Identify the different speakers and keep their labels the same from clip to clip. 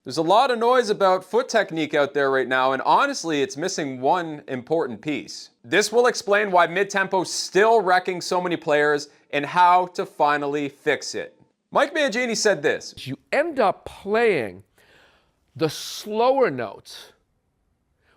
Speaker 1: There's a lot of noise about foot technique out there right now, and honestly, it's missing one important piece. This will explain why mid-tempo is still wrecking so many players and how to finally fix it. Mike Mangini said this:
Speaker 2: You end up playing the slower notes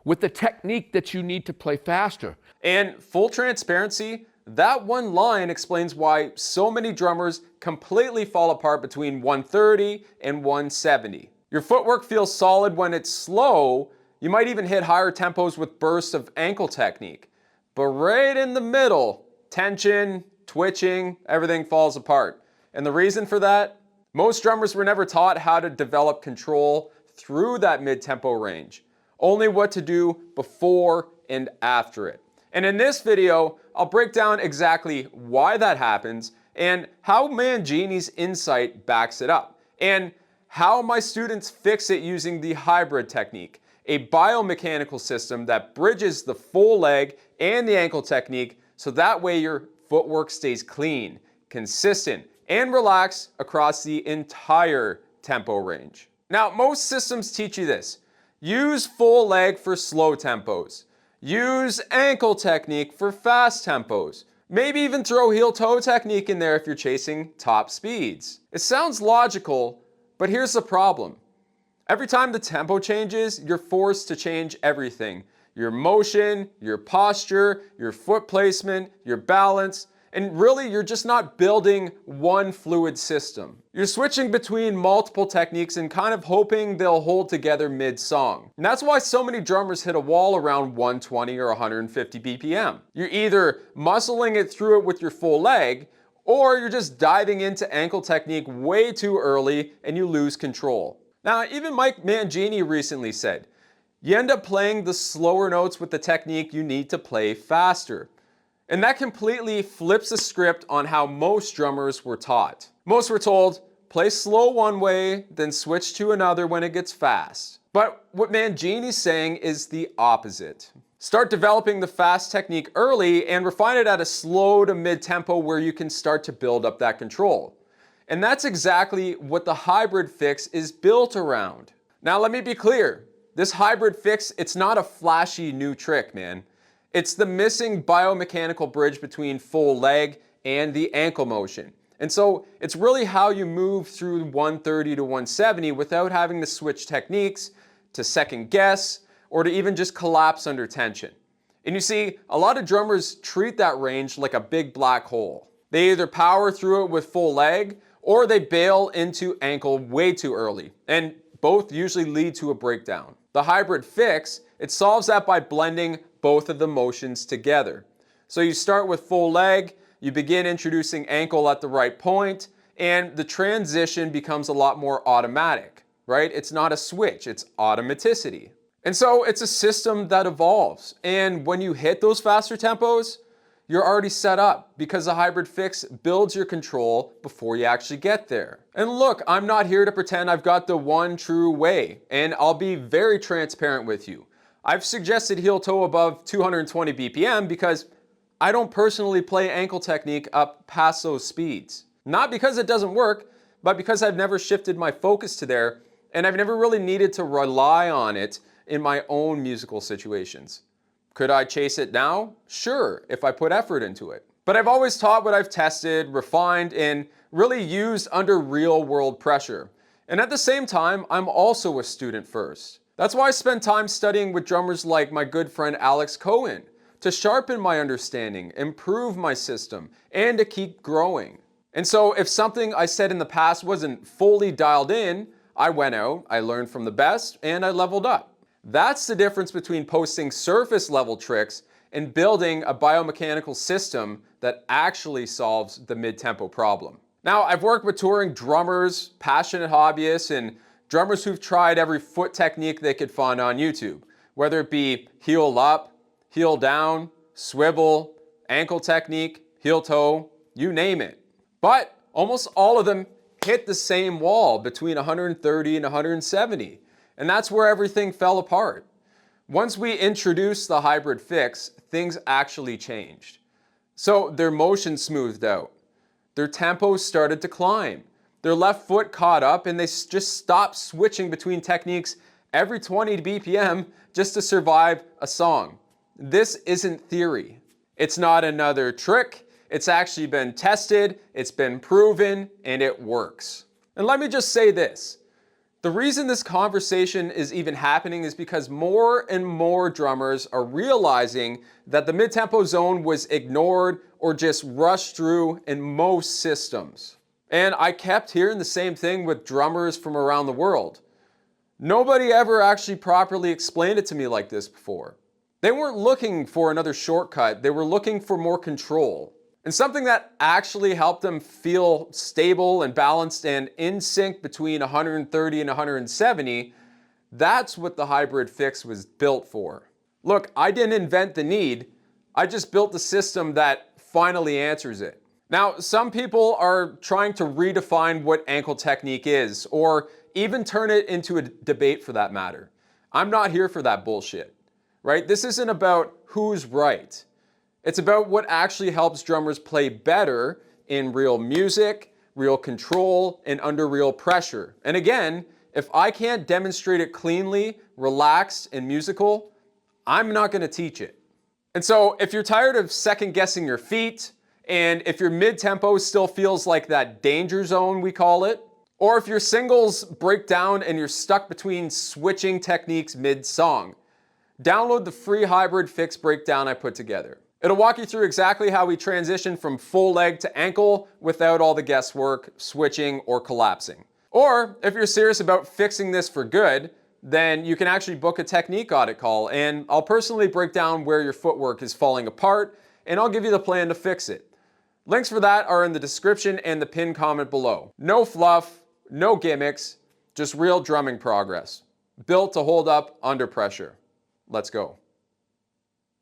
Speaker 2: with the technique that you need to play faster.
Speaker 1: And full transparency, that one line explains why so many drummers completely fall apart between 130 and 170. Your footwork feels solid when it's slow. You might even hit higher tempos with bursts of ankle technique. But right in the middle, tension, twitching, everything falls apart. And the reason for that? Most drummers were never taught how to develop control through that mid-tempo range. Only what to do before and after it. And in this video, I'll break down exactly why that happens and how Mangini's insight backs it up, and how my students fix it using the hybrid technique, a biomechanical system that bridges the full leg and the ankle technique so that way your footwork stays clean, consistent, and relaxed across the entire tempo range. Now, most systems teach you this. Use full leg for slow tempos. Use ankle technique for fast tempos. Maybe even throw heel-toe technique in there if you're chasing top speeds. It sounds logical, but here's the problem. Every time the tempo changes, you're forced to change everything. Your motion, your posture, your foot placement, your balance, and really you're just not building one fluid system. You're switching between multiple techniques and kind of hoping they'll hold together mid-song. And that's why so many drummers hit a wall around 120 or 150 BPM. You're either muscling it through it with your full leg, or you're just diving into ankle technique way too early and you lose control. Now, even Mike Mangini recently said, you end up playing the slower notes with the technique you need to play faster. And that completely flips the script on how most drummers were taught. Most were told, play slow one way, then switch to another when it gets fast. But what Mangini's saying is the opposite. Start developing the fast technique early and refine it at a slow to mid-tempo where you can start to build up that control. And that's exactly what the hybrid fix is built around. Now let me be clear, this hybrid fix, it's not a flashy new trick, man. It's the missing biomechanical bridge between full leg and the ankle motion. And so it's really how you move through 130 to 170 without having to switch techniques, to second guess, or to even just collapse under tension. And you see, a lot of drummers treat that range like a big black hole. They either power through it with full leg, or they bail into ankle way too early. And both usually lead to a breakdown. The hybrid fix, it solves that by blending both of the motions together. So you start with full leg, you begin introducing ankle at the right point, and the transition becomes a lot more automatic, right? It's not a switch, it's automaticity. And so it's a system that evolves. And when you hit those faster tempos, you're already set up because the hybrid fix builds your control before you actually get there. And look, I'm not here to pretend I've got the one true way, and I'll be very transparent with you. I've suggested heel-toe above 220 BPM because I don't personally play ankle technique up past those speeds. Not because it doesn't work, but because I've never shifted my focus to there, and I've never really needed to rely on it in my own musical situations. Could I chase it now? Sure, if I put effort into it. But I've always taught what I've tested, refined, and really used under real-world pressure. And at the same time, I'm also a student first. That's why I spend time studying with drummers like my good friend Alex Cohen, to sharpen my understanding, improve my system, and to keep growing. And so if something I said in the past wasn't fully dialed in, I went out, I learned from the best, and I leveled up. That's the difference between posting surface level tricks and building a biomechanical system that actually solves the mid-tempo problem. Now, I've worked with touring drummers, passionate hobbyists, and drummers who've tried every foot technique they could find on YouTube, whether it be heel up, heel down, swivel, ankle technique, heel toe, you name it. But almost all of them hit the same wall between 130 and 170, and that's where everything fell apart. Once we introduced the hybrid fix, things actually changed. So their motion smoothed out, their tempo started to climb, Their left foot caught up and they just stopped switching between techniques every 20 BPM just to survive a song. This isn't theory. It's not another trick. It's actually been tested, it's been proven, and it works. And let me just say this. The reason this conversation is even happening is because more and more drummers are realizing that the mid-tempo zone was ignored or just rushed through in most systems. And I kept hearing the same thing with drummers from around the world. Nobody ever actually properly explained it to me like this before. They weren't looking for another shortcut, they were looking for more control. And something that actually helped them feel stable and balanced and in sync between 130 and 170, that's what the hybrid fix was built for. Look, I didn't invent the need, I just built the system that finally answers it. Now, some people are trying to redefine what ankle technique is, or even turn it into a debate for that matter. I'm not here for that bullshit, right? This isn't about who's right. It's about what actually helps drummers play better in real music, real control, and under real pressure. And again, if I can't demonstrate it cleanly, relaxed, and musical, I'm not going to teach it. And so if you're tired of second guessing your feet, and if your mid-tempo still feels like that danger zone, we call it, or if your singles break down and you're stuck between switching techniques mid-song, download the free hybrid fix breakdown I put together. It'll walk you through exactly how we transition from full leg to ankle without all the guesswork, switching, or collapsing. Or if you're serious about fixing this for good, then you can actually book a technique audit call, and I'll personally break down where your footwork is falling apart, and I'll give you the plan to fix it. Links for that are in the description and the pinned comment below. No fluff, no gimmicks, just real drumming progress. Built to hold up under pressure. Let's go.